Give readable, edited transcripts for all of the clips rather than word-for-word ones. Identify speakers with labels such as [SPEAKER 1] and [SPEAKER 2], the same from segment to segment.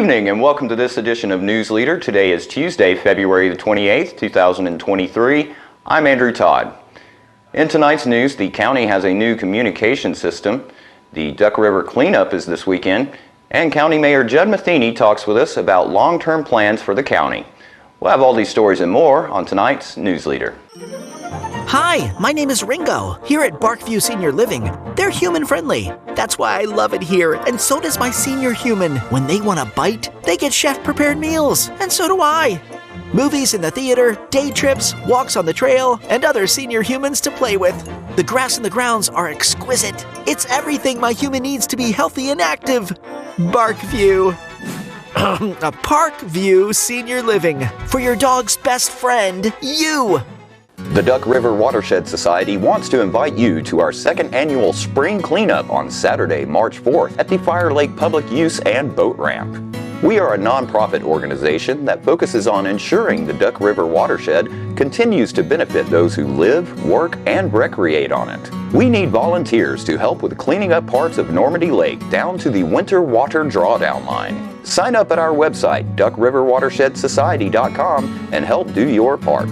[SPEAKER 1] evening and welcome to this edition of News Leader. Today is Tuesday, February the 28th, 2023. I'm Andrew Todd. In tonight's news, the county has a new communication system. The Duck River cleanup is this weekend, and County Mayor Judd Matheny talks with us about long-term plans for the county. We'll have all these stories and more on tonight's News Leader.
[SPEAKER 2] Hi, my name is Ringo, here at Barkview Senior Living. They're human-friendly. That's why I love it here, and so does my senior human. When they want a bite, they get chef-prepared meals, and so do I. Movies in the theater, day trips, walks on the trail, and other senior humans to play with. The grass and the grounds are exquisite. It's everything my human needs to be healthy and active. Barkview. A Parkview Senior Living. For your dog's best friend, you.
[SPEAKER 1] The Duck River Watershed Society wants to invite you to our second annual spring cleanup on Saturday, March 4th at the Fire Lake Public Use and Boat Ramp. We are a nonprofit organization that focuses on ensuring the Duck River watershed continues to benefit those who live, work, and recreate on it. We need volunteers to help with cleaning up parts of Normandy Lake down to the winter water drawdown line. Sign up at our website, duckriverwatershedsociety.com, and help do your part.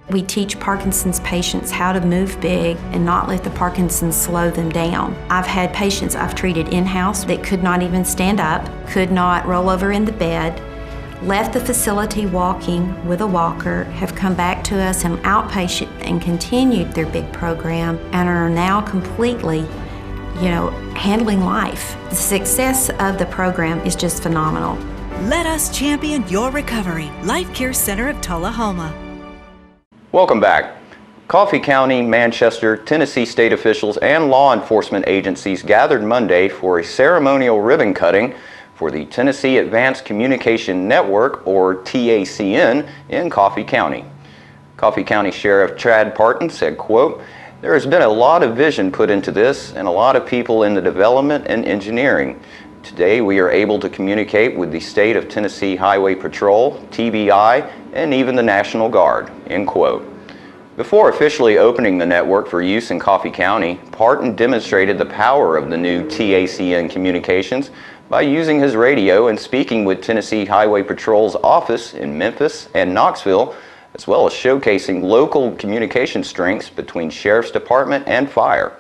[SPEAKER 3] We teach Parkinson's patients how to move big and not let the Parkinson's slow them down. I've had patients I've treated in-house that could not even stand up, could not roll over in the bed, left the facility walking with a walker, have come back to us in outpatient and continued their big program and are now completely, handling life. The success of the program is just phenomenal.
[SPEAKER 4] Let us champion your recovery. Life Care Center of Tullahoma.
[SPEAKER 1] Welcome back. Coffee County, Manchester, Tennessee state officials, and law enforcement agencies gathered Monday for a ceremonial ribbon cutting for the Tennessee Advanced Communication Network, or TACN, in Coffee County. Coffee County Sheriff Chad Parton said, quote, "There has been a lot of vision put into this and a lot of people in the development and engineering. Today we are able to communicate with the State of Tennessee Highway Patrol, TBI, and even the National Guard," end quote. Before officially opening the network for use in Coffee County, Parton demonstrated the power of the new TACN communications by using his radio and speaking with Tennessee Highway Patrol's office in Memphis and Knoxville, as well as showcasing local communication strengths between Sheriff's Department and Fire.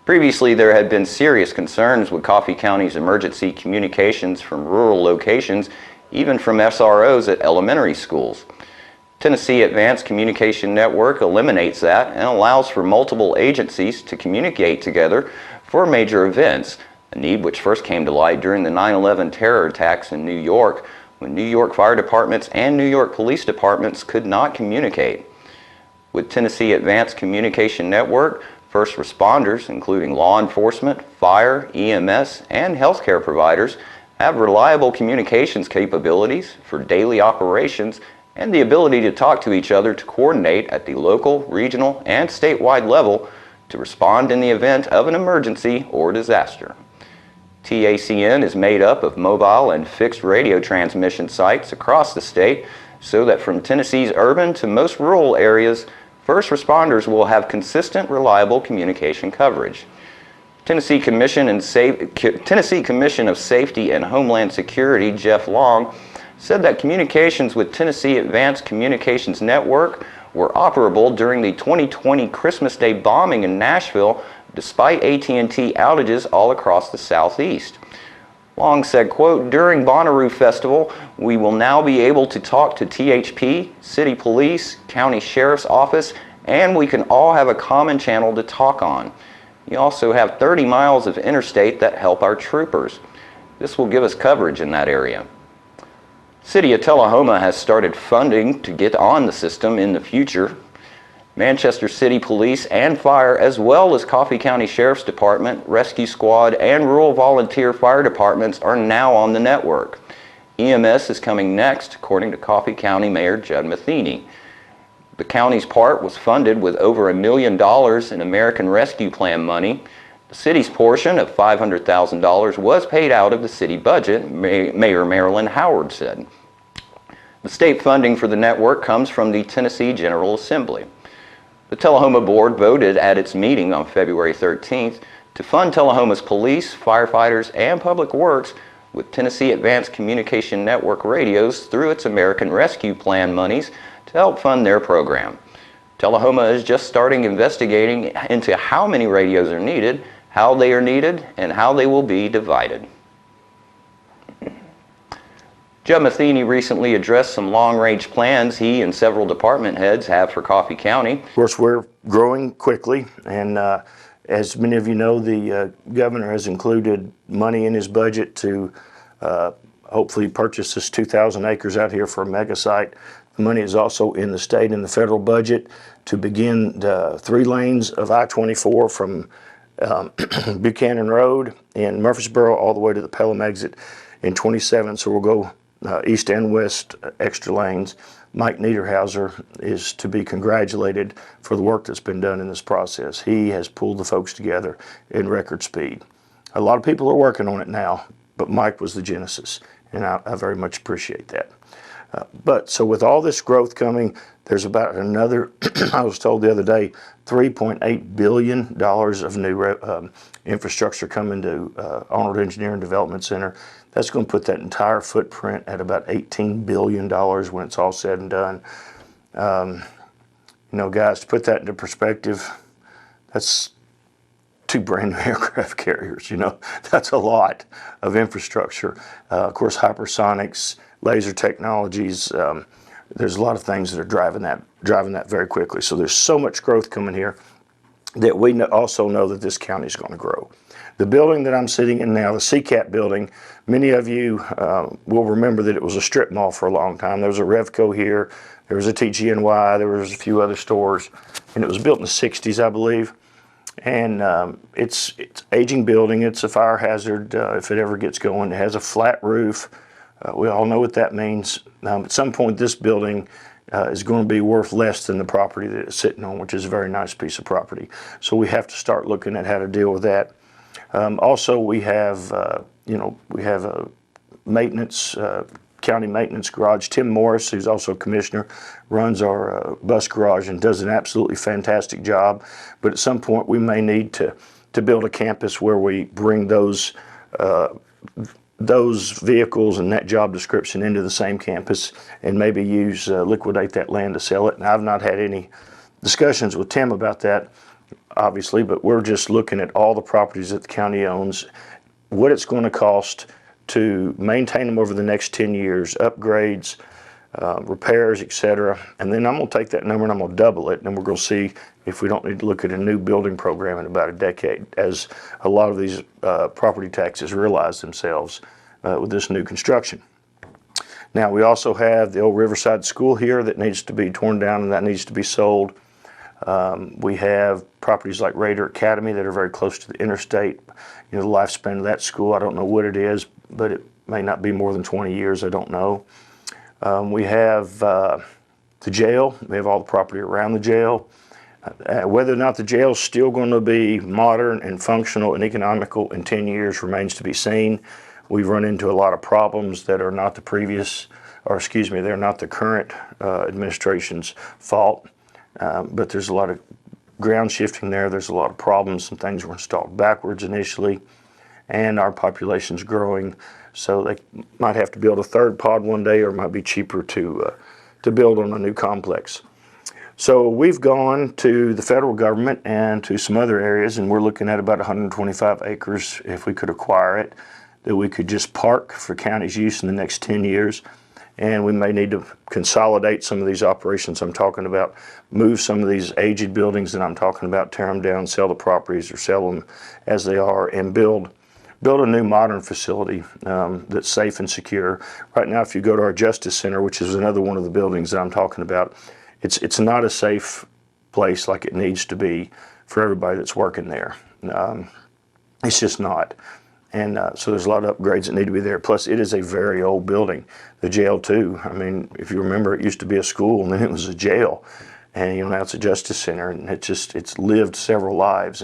[SPEAKER 1] Previously, there had been serious concerns with Coffee County's emergency communications from rural locations, even from SROs at elementary schools. Tennessee Advanced Communication Network eliminates that and allows for multiple agencies to communicate together for major events, a need which first came to light during the 9/11 terror attacks in New York, when New York fire departments and New York police departments could not communicate. With Tennessee Advanced Communication Network, first responders, including law enforcement, fire, EMS, and healthcare providers, have reliable communications capabilities for daily operations and the ability to talk to each other to coordinate at the local, regional, and statewide level to respond in the event of an emergency or disaster. TACN is made up of mobile and fixed radio transmission sites across the state so that from Tennessee's urban to most rural areas, first responders will have consistent, reliable communication coverage. Tennessee Commission of Safety and Homeland Security, Jeff Long, said that communications with Tennessee Advanced Communications Network were operable during the 2020 Christmas Day bombing in Nashville, despite AT&T outages all across the Southeast. Long said, quote, "During Bonnaroo Festival, we will now be able to talk to THP, City Police, County Sheriff's Office, and we can all have a common channel to talk on. We also have 30 miles of interstate that help our troopers. This will give us coverage in that area." City of Tullahoma has started funding to get on the system in the future. Manchester City Police and Fire, as well as Coffee County Sheriff's Department, Rescue Squad, and Rural Volunteer Fire Departments are now on the network. EMS is coming next, according to Coffee County Mayor Judd Matheny. The county's part was funded with over $1 million in American Rescue Plan money. The city's portion of $500,000 was paid out of the city budget, Mayor Marilyn Howard said. The state funding for the network comes from the Tennessee General Assembly. The Tullahoma Board voted at its meeting on February 13th to fund Tullahoma's police, firefighters, and public works with Tennessee Advanced Communication Network radios through its American Rescue Plan monies to help fund their program. Tullahoma is just starting investigating into how many radios are needed, how they are needed, and how they will be divided. Jeb Matheny recently addressed some long-range plans he and several department heads have for Coffee County.
[SPEAKER 5] Of course, we're growing quickly, and as many of you know, the governor has included money in his budget to hopefully purchase this 2,000 acres out here for a mega site. The money is also in the state and the federal budget to begin 3 lanes of I-24 from Buchanan Road in Murfreesboro all the way to the Pelham exit in 27. So we'll go east and west extra lanes. Mike Niederhauser is to be congratulated for the work that's been done in this process. He has pulled the folks together in record speed. A lot of people are working on it now, but Mike was the genesis, and I very much appreciate that. So with all this growth coming, there's about another, I was told the other day, $3.8 billion of new infrastructure coming to Arnold Engineering Development Center. That's going to put that entire footprint at about $18 billion when it's all said and done. You know, guys, to put that into perspective, that's 2 brand new aircraft carriers, you know. That's a lot of infrastructure. Of course, hypersonics, laser technologies, there's a lot of things that are driving that very quickly. So there's so much growth coming here that we also know that this county is going to grow. The building that I'm sitting in now, the CCAP building, many of you will remember that it was a strip mall for a long time. There was a Revco here, there was a TGNY, there was a few other stores, and it was built in the 60s, I believe. And it's aging building. It's a fire hazard if it ever gets going. It has a flat roof. We all know what that means. At some point, this building is going to be worth less than the property that it's sitting on, which is a very nice piece of property. So we have to start looking at how to deal with that. Also, we have, we have a maintenance, county maintenance garage. Tim Morris, who's also a commissioner, runs our bus garage and does an absolutely fantastic job. But at some point, we may need to build a campus where we bring those vehicles and that job description into the same campus and maybe liquidate that land to sell it. And I've not had any discussions with Tim about that, obviously, but we're just looking at all the properties that the county owns, what it's going to cost to maintain them over the next 10 years, upgrades, repairs, etc. And then I'm going to take that number and I'm going to double it, and we're going to see if we don't need to look at a new building program in about a decade, as a lot of these property taxes realize themselves with this new construction. Now, we also have the old Riverside School here that needs to be torn down and that needs to be sold. We have properties like Raider Academy that are very close to the interstate. You know, the lifespan of that school, I don't know what it is, but it may not be more than 20 years, I don't know. We have the jail. We have all the property around the jail. Whether or not the jail is still going to be modern and functional and economical in 10 years remains to be seen. We've run into a lot of problems that are not they're not the current administration's fault. But there's a lot of ground shifting there. There's a lot of problems. Some things were installed backwards initially, and our population's growing. So they might have to build a 3rd pod one day, or it might be cheaper to build on a new complex. So we've gone to the federal government and to some other areas, and we're looking at about 125 acres if we could acquire it, that we could just park for county's use in the next 10 years. And we may need to consolidate some of these operations I'm talking about, move some of these aged buildings that I'm talking about, tear them down, sell the properties or sell them as they are, and build a new modern facility that's safe and secure. Right now, if you go to our Justice Center, which is another one of the buildings that I'm talking about, it's not a safe place like it needs to be for everybody that's working there. It's just not. And so there's a lot of upgrades that need to be there. Plus, it is a very old building. The jail, too. I mean, if you remember, it used to be a school, and then it was a jail. And, now it's a Justice Center, and it's lived several lives.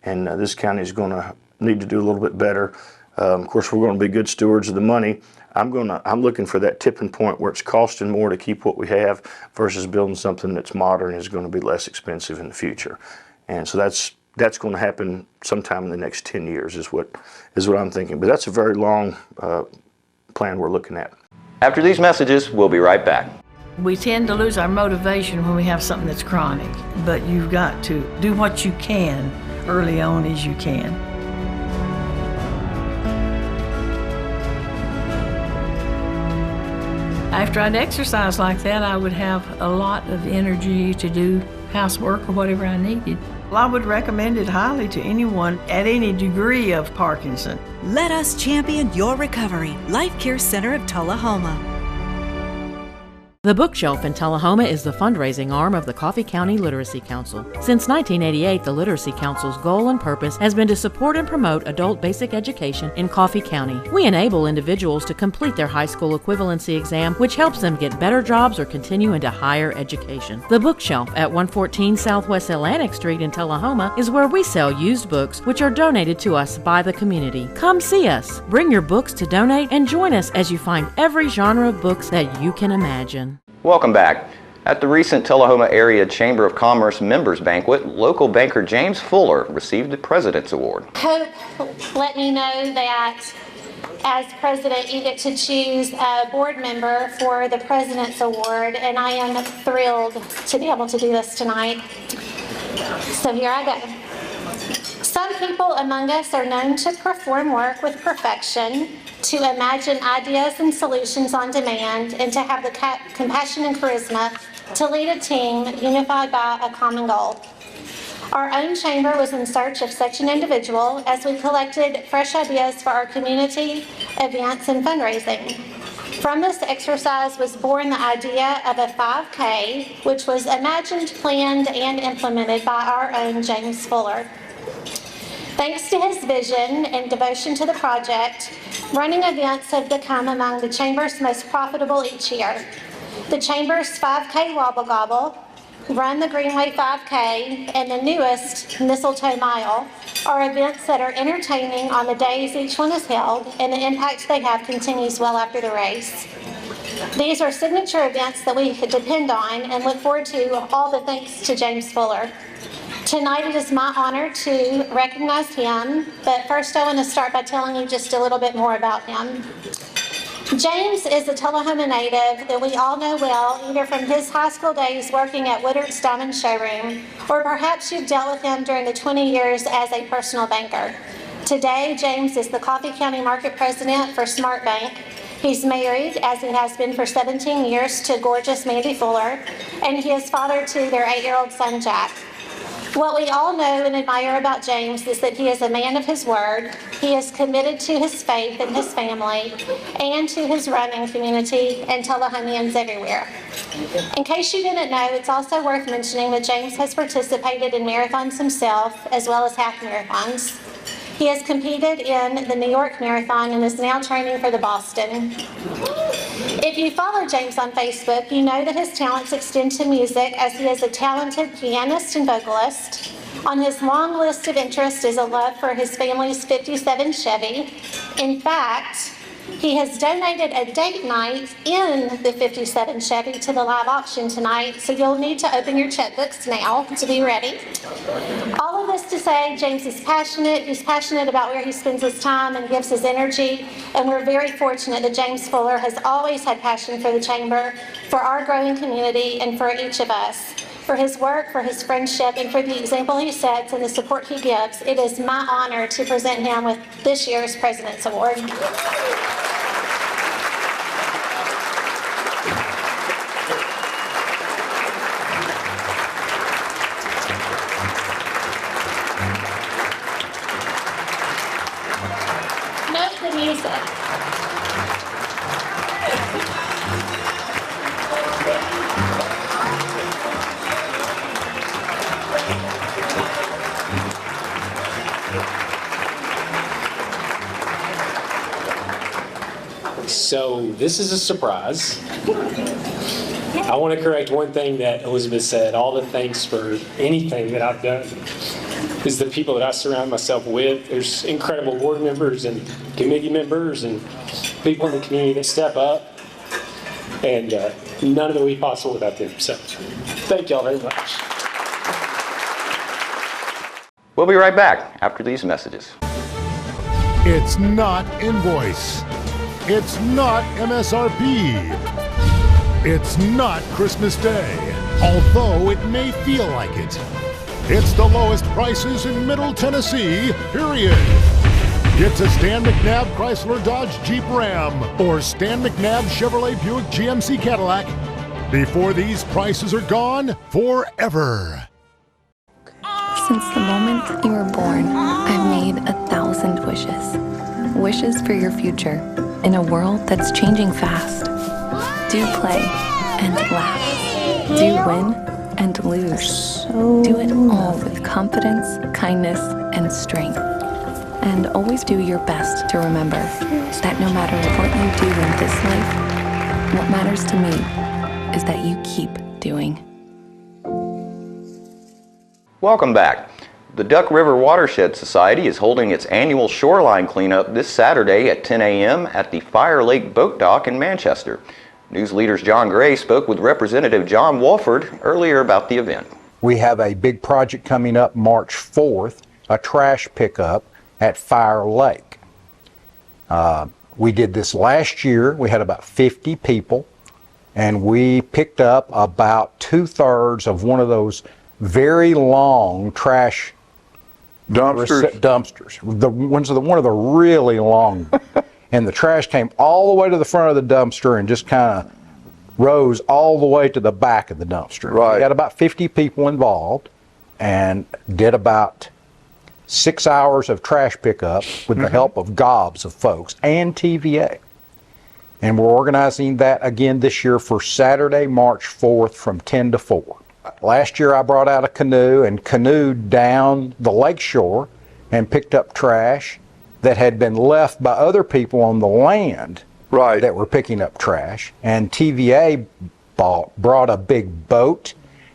[SPEAKER 5] And this county is going to need to do a little bit better. Of course, we're going to be good stewards of the money. I'm looking for that tipping point where it's costing more to keep what we have versus building something that's modern and is going to be less expensive in the future. And so that's that's going to happen sometime in the next 10 years is what I'm thinking. But that's a very long plan we're looking at.
[SPEAKER 1] After these messages, we'll be right back.
[SPEAKER 6] We tend to lose our motivation when we have something that's chronic, but you've got to do what you can early on as you can. After I'd exercise like that, I would have a lot of energy to do housework or whatever I needed. Well, I would recommend it highly to anyone at any degree of Parkinson.
[SPEAKER 4] Let us champion your recovery. Life Care Center of Tullahoma.
[SPEAKER 7] The Bookshelf in Tullahoma is the fundraising arm of the Coffee County Literacy Council. Since 1988, the Literacy Council's goal and purpose has been to support and promote adult basic education in Coffee County. We enable individuals to complete their high school equivalency exam, which helps them get better jobs or continue into higher education. The Bookshelf at 114 Southwest Atlantic Street in Tullahoma is where we sell used books which are donated to us by the community. Come see us, bring your books to donate, and join us as you find every genre of books that you can imagine.
[SPEAKER 1] Welcome back. At the recent Tullahoma Area Chamber of Commerce Members Banquet, local banker James Fuller received the President's Award.
[SPEAKER 8] Hope let me know that as president you get to choose a board member for the President's Award, and I am thrilled to be able to do this tonight. So here I go. Some people among us are known to perform work with perfection, to imagine ideas and solutions on demand, and to have the compassion and charisma to lead a team unified by a common goal. Our own chamber was in search of such an individual as we collected fresh ideas for our community, events, and fundraising. From this exercise was born the idea of a 5K, which was imagined, planned, and implemented by our own James Fuller. Thanks to his vision and devotion to the project, running events have become among the Chamber's most profitable each year. The Chamber's 5K Wobble Gobble, Run the Greenway 5K, and the newest Mistletoe Mile are events that are entertaining on the days each one is held, and the impact they have continues well after the race. These are signature events that we depend on and look forward to, all the thanks to James Fuller. Tonight it is my honor to recognize him, but first I want to start by telling you just a little bit more about him. James is a Tullahoma native that we all know well, either from his high school days working at Woodard's Diamond Showroom, or perhaps you've dealt with him during the 20 years as a personal banker. Today, James is the Coffee County Market President for Smart Bank. He's married, as he has been for 17 years, to gorgeous Mandy Fuller, and he is father to their 8-year-old son, Jack. What we all know and admire about James is that he is a man of his word. He is committed to his faith and his family and to his running community and Tullahomians everywhere. In case you didn't know, it's also worth mentioning that James has participated in marathons himself as well as half marathons. He has competed in the New York Marathon and is now training for the Boston. If you follow James on Facebook, you know that his talents extend to music, as he is a talented pianist and vocalist. On his long list of interests is a love for his family's 57 Chevy. In fact, he has donated a date night in the 57 Chevy to the live auction tonight, so you'll need to open your checkbooks now to be ready. All of this to say, James is passionate. He's passionate about where he spends his time and gives his energy, and we're very fortunate that James Fuller has always had passion for the Chamber, for our growing community, and for each of us. For his work, for his friendship, and for the example he sets and the support he gives, it is my honor to present him with this year's President's Award. Note the music.
[SPEAKER 9] So this is a surprise. I want to correct one thing that Elizabeth said. All the thanks for anything that I've done is the people that I surround myself with. There's incredible board members and committee members and people in the community that step up, and none of it would be possible without them. So thank y'all very much.
[SPEAKER 1] We'll be right back after these messages.
[SPEAKER 10] It's not invoice. It's not MSRP. It's not Christmas Day, although it may feel like it. It's the lowest prices in Middle Tennessee, period. It's a Stan McNabb Chrysler Dodge Jeep Ram or Stan McNabb Chevrolet Buick GMC Cadillac before these prices are gone forever.
[SPEAKER 11] Since the moment you were born, I've made 1,000 wishes. Wishes for your future in a world that's changing fast. Do play and laugh. Do win and lose. Do it all with confidence, kindness, and strength. And always do your best to remember that no matter what you do in this life, what matters to me is that you keep doing.
[SPEAKER 1] Welcome back. The Duck River Watershed Society is holding its annual shoreline cleanup this Saturday at 10 a.m. at the Fire Lake Boat Dock in Manchester. News leaders John Gray spoke with Representative John Wolford earlier about the event.
[SPEAKER 12] We have a big project coming up March 4th, a trash pickup at Fire Lake. We did this last year. We had about 50 people, and we picked up about 2/3 of one of those very long trash dumpsters. One of the really long, and the trash came all the way to the front of the dumpster and just kind of rose all the way to the back of the dumpster.
[SPEAKER 13] Right.
[SPEAKER 12] We got about 50 people involved and did about 6 hours of trash pickup with the help of gobs of folks and TVA. And we're organizing that again this year for Saturday, March 4th from 10 to 4. Last year I brought out a canoe and canoed down the lakeshore and picked up trash that had been left by other people on the land that were picking up trash. And TVA brought a big boat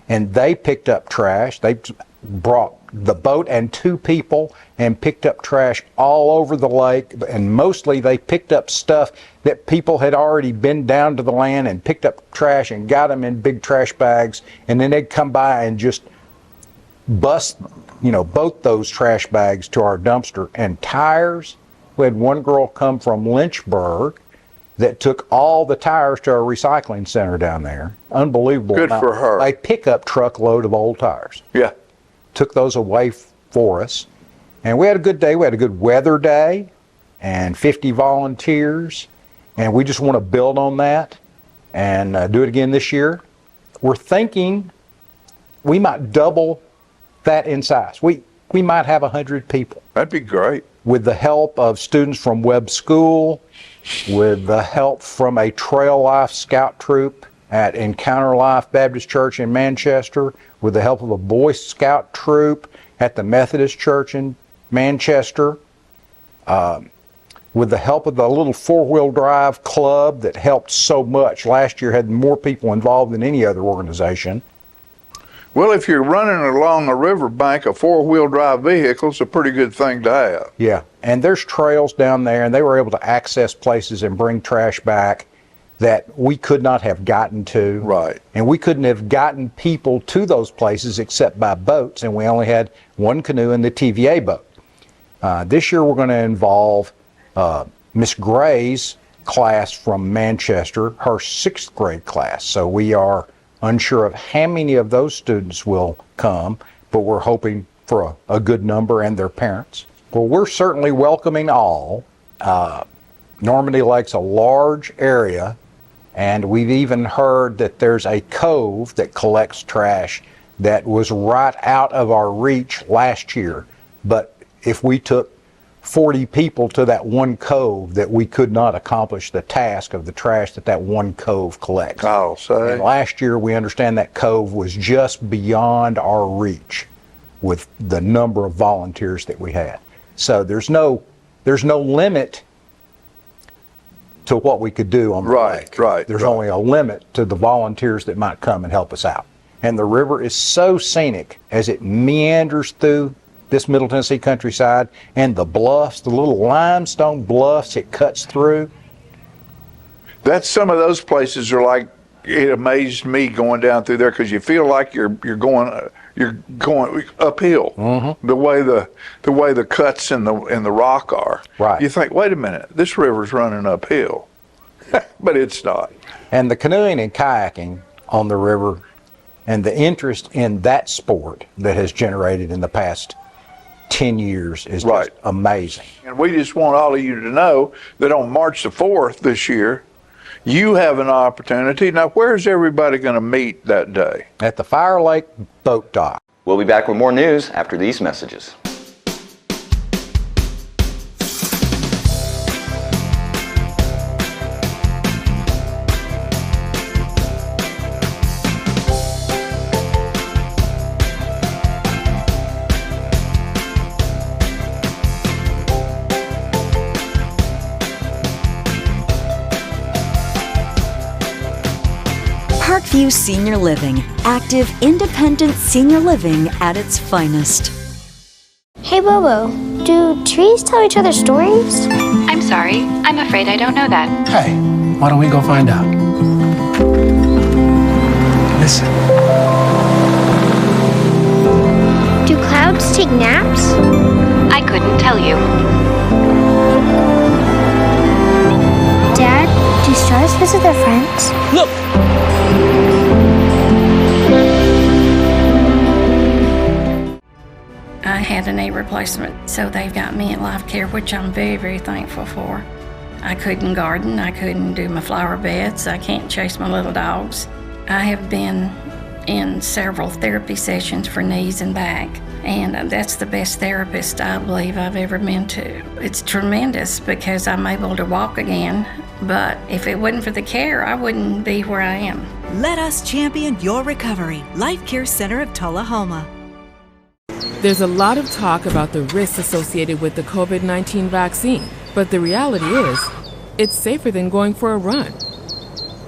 [SPEAKER 12] and they picked up trash. They brought the boat and 2 people and picked up trash all over the lake, and mostly they picked up stuff that people had already been down to the land and picked up trash and got them in big trash bags, and then they'd come by and just bust, both those trash bags to our dumpster. And tires, we had one girl come from Lynchburg that took all the tires to our recycling center down there. Unbelievable.
[SPEAKER 13] Good for her.
[SPEAKER 12] A pickup truckload of old tires.
[SPEAKER 13] Yeah.
[SPEAKER 12] Took those away for us. And we had a good day. We had a good weather day and 50 volunteers. And we just want to build on that and do it again this year. We're thinking we might double that in size. We might have 100 people.
[SPEAKER 13] That'd be great.
[SPEAKER 12] With the help of students from Webb School, with the help from a Trail Life Scout troop at Encounter Life Baptist Church in Manchester, with the help of a Boy Scout troop at the Methodist Church in Manchester, with the help of the little 4-wheel drive club that helped so much. Last year had more people involved than any other organization.
[SPEAKER 13] Well, if you're running along a riverbank, a 4-wheel drive vehicle is a pretty good thing to have.
[SPEAKER 12] Yeah, and there's trails down there, and they were able to access places and bring trash back that we could not have gotten to.
[SPEAKER 13] Right.
[SPEAKER 12] And we couldn't have gotten people to those places except by boats, and we only had one canoe in the TVA boat. This year we're going to involve Miss Gray's class from Manchester, her 6th grade class. So we are unsure of how many of those students will come, but we're hoping for a good number and their parents. Well, we're certainly welcoming all. Normandy Lake's a large area, and we've even heard that there's a cove that collects trash that was right out of our reach last year. But if we took 40 people to that one cove, that we could not accomplish the task of the trash that one cove collects.
[SPEAKER 13] I'll say.
[SPEAKER 12] And last year we understand that cove was just beyond our reach with the number of volunteers that we had. So there's no limit to what we could do on the lake. There's only a limit to the volunteers that might come and help us out. And the river is so scenic as it meanders through this Middle Tennessee countryside, and the bluffs, the little limestone bluffs it cuts through.
[SPEAKER 13] Some of those places are like it amazed me going down through there because you feel like you're going uphill.
[SPEAKER 12] Mm-hmm.
[SPEAKER 13] The way the cuts in the rock are.
[SPEAKER 12] Right.
[SPEAKER 13] You think, wait a minute, this river's running uphill, but it's not.
[SPEAKER 12] And the canoeing and kayaking on the river, and the interest in that sport that has generated in the past 10 years is just amazing.
[SPEAKER 13] And we just want all of you to know that on March the 4th this year, you have an opportunity. Now, where's everybody going to meet that day?
[SPEAKER 12] At the Fire Lake Boat Dock.
[SPEAKER 1] We'll be back with more news after these messages.
[SPEAKER 14] Parkview Senior Living, active, independent senior living at its finest.
[SPEAKER 15] Hey Bobo, do trees tell each other stories?
[SPEAKER 16] I'm sorry, I'm afraid I don't know that.
[SPEAKER 17] Hey, why don't we go find out? Listen.
[SPEAKER 15] Do clouds take naps?
[SPEAKER 16] I couldn't tell you.
[SPEAKER 15] Dad, do stars visit their friends?
[SPEAKER 17] Look!
[SPEAKER 6] I had a knee replacement, so they've got me at Life Care, which I'm very, very thankful for. I couldn't garden, I couldn't do my flower beds, I can't chase my little dogs. I have been in several therapy sessions for knees and back, and that's the best therapist I believe I've ever been to. It's tremendous because I'm able to walk again, but if it wasn't for the care, I wouldn't be where I am.
[SPEAKER 4] Let us champion your recovery. Life Care Center of Tullahoma.
[SPEAKER 18] There's a lot of talk about the risks associated with the COVID-19 vaccine, but the reality is, it's safer than going for a run.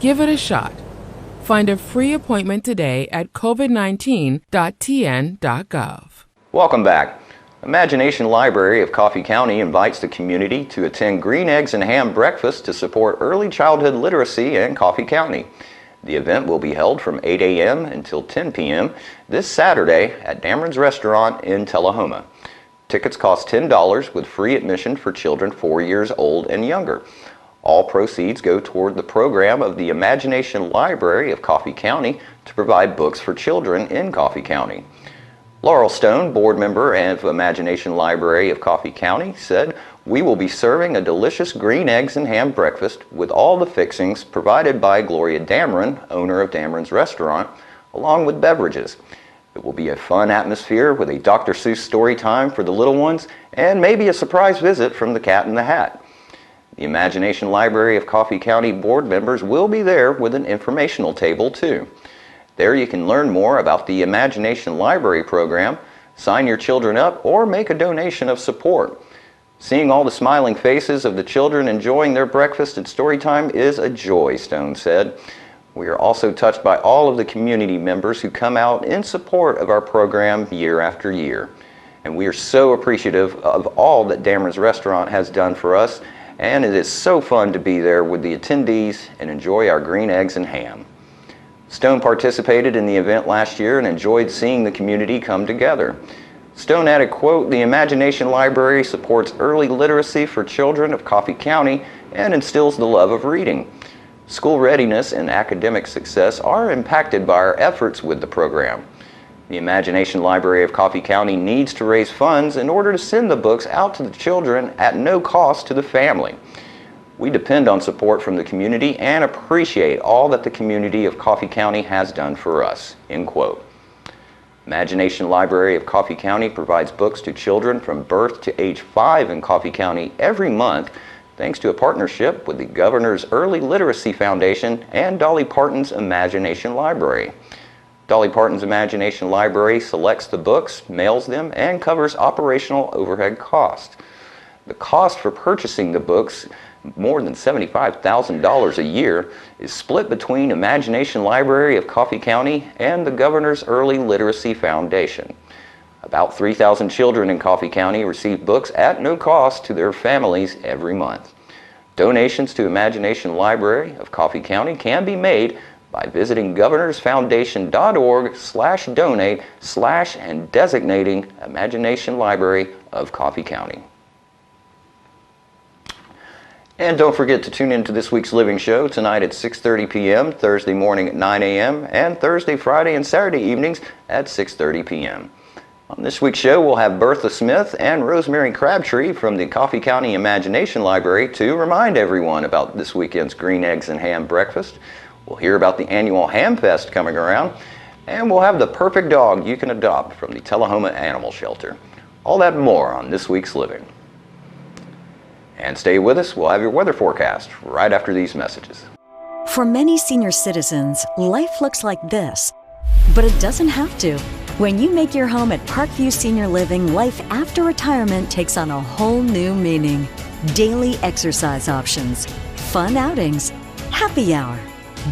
[SPEAKER 18] Give it a shot. Find a free appointment today at covid19.tn.gov.
[SPEAKER 1] Welcome back. Imagination Library of Coffee County invites the community to attend Green Eggs and Ham Breakfast to support early childhood literacy in Coffee County. The event will be held from 8 a.m. until 10 p.m. this Saturday at Dameron's Restaurant in Tullahoma. Tickets cost $10 with free admission for children 4 years old and younger. All proceeds go toward the program of the Imagination Library of Coffee County to provide books for children in Coffee County. Laurel Stone, board member of Imagination Library of Coffee County, said, "We will be serving a delicious green eggs and ham breakfast with all the fixings provided by Gloria Dameron, owner of Dameron's Restaurant, along with beverages. It will be a fun atmosphere with a Dr. Seuss story time for the little ones and maybe a surprise visit from the Cat in the Hat." The Imagination Library of Coffee County board members will be there with an informational table too. There you can learn more about the Imagination Library program, sign your children up, or make a donation of support. Seeing all the smiling faces of the children enjoying their breakfast at Storytime is a joy, Stone said. We are also touched by all of the community members who come out in support of our program year after year. And we are so appreciative of all that Dameron's Restaurant has done for us, and it is so fun to be there with the attendees and enjoy our green eggs and ham. Stone participated in the event last year and enjoyed seeing the community come together. Stone added, quote, "The Imagination Library supports early literacy for children of Coffee County and instills the love of reading. School readiness and academic success are impacted by our efforts with the program. The Imagination Library of Coffee County needs to raise funds in order to send the books out to the children at no cost to the family. We depend on support from the community and appreciate all that the community of Coffee County has done for us," end quote. Imagination Library of Coffee County provides books to children from birth to age 5 in Coffee County every month, thanks to a partnership with the Governor's Early Literacy Foundation and Dolly Parton's Imagination Library. Dolly Parton's Imagination Library selects the books, mails them, and covers operational overhead costs. The cost for purchasing the books, more than $75,000 a year, is split between Imagination Library of Coffee County and the Governor's Early Literacy Foundation. About 3,000 children in Coffee County receive books at no cost to their families every month. Donations to Imagination Library of Coffee County can be made by visiting governorsfoundation.org/donate/ and designating Imagination Library of Coffee County. And don't forget to tune in to this week's Living Show tonight at 6:30 p.m., Thursday morning at 9 a.m., and Thursday, Friday, and Saturday evenings at 6:30 p.m. On this week's show, we'll have Bertha Smith and Rosemary Crabtree from the Coffee County Imagination Library to remind everyone about this weekend's Green Eggs and Ham breakfast. We'll hear about the annual Ham Fest coming around, and we'll have the perfect dog you can adopt from the Tullahoma Animal Shelter. All that and more on this week's Living. And stay with us, we'll have your weather forecast right after these messages.
[SPEAKER 14] For many senior citizens, life looks like this, but it doesn't have to. When you make your home at Parkview Senior Living, life after retirement takes on a whole new meaning. Daily exercise options, fun outings, happy hour,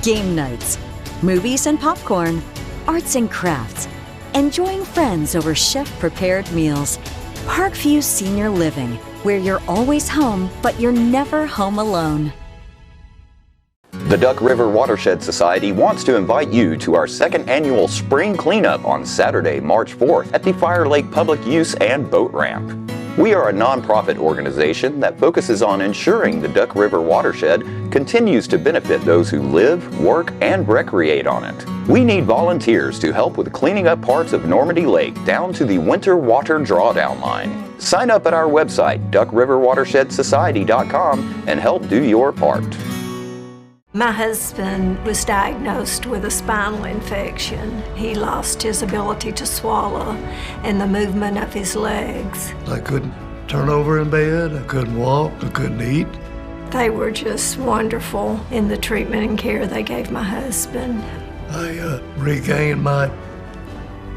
[SPEAKER 14] game nights, movies and popcorn, arts and crafts, enjoying friends over chef-prepared meals. Parkview Senior Living, where you're always home, but you're never home alone.
[SPEAKER 1] The Duck River Watershed Society wants to invite you to our second annual Spring Cleanup on Saturday, March 4th at the Fire Lake Public Use and Boat Ramp. We are a nonprofit organization that focuses on ensuring the Duck River Watershed continues to benefit those who live, work, and recreate on it. We need volunteers to help with cleaning up parts of Normandy Lake down to the winter water drawdown line. Sign up at our website, duckriverwatershedsociety.com, and help do your part.
[SPEAKER 19] My husband was diagnosed with a spinal infection. He lost his ability to swallow and the movement of his legs.
[SPEAKER 20] I couldn't turn over in bed, I couldn't walk, I couldn't eat.
[SPEAKER 19] They were just wonderful in the treatment and care they gave my husband.
[SPEAKER 20] I regained my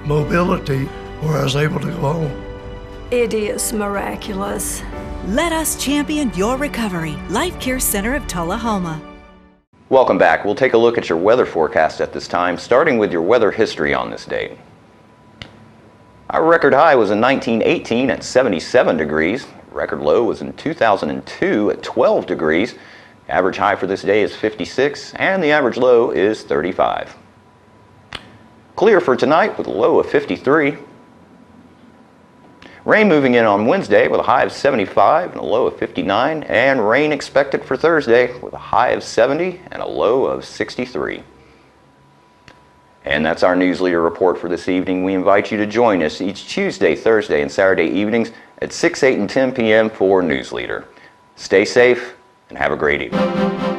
[SPEAKER 20] mobility where I was able to go home.
[SPEAKER 19] It is miraculous.
[SPEAKER 4] Let us champion your recovery. Life Care Center of Tullahoma.
[SPEAKER 1] Welcome back. We'll take a look at your weather forecast at this time, starting with your weather history on this date. Our record high was in 1918 at 77 degrees. Record low was in 2002 at 12 degrees. Average high for this day is 56, and the average low is 35. Clear for tonight with a low of 53. Rain moving in on Wednesday with a high of 75 and a low of 59, and rain expected for Thursday with a high of 70 and a low of 63. And that's our News Leader report for this evening. We invite you to join us each Tuesday, Thursday, and Saturday evenings at 6, 8, and 10 p.m. for News Leader. Stay safe and have a great evening.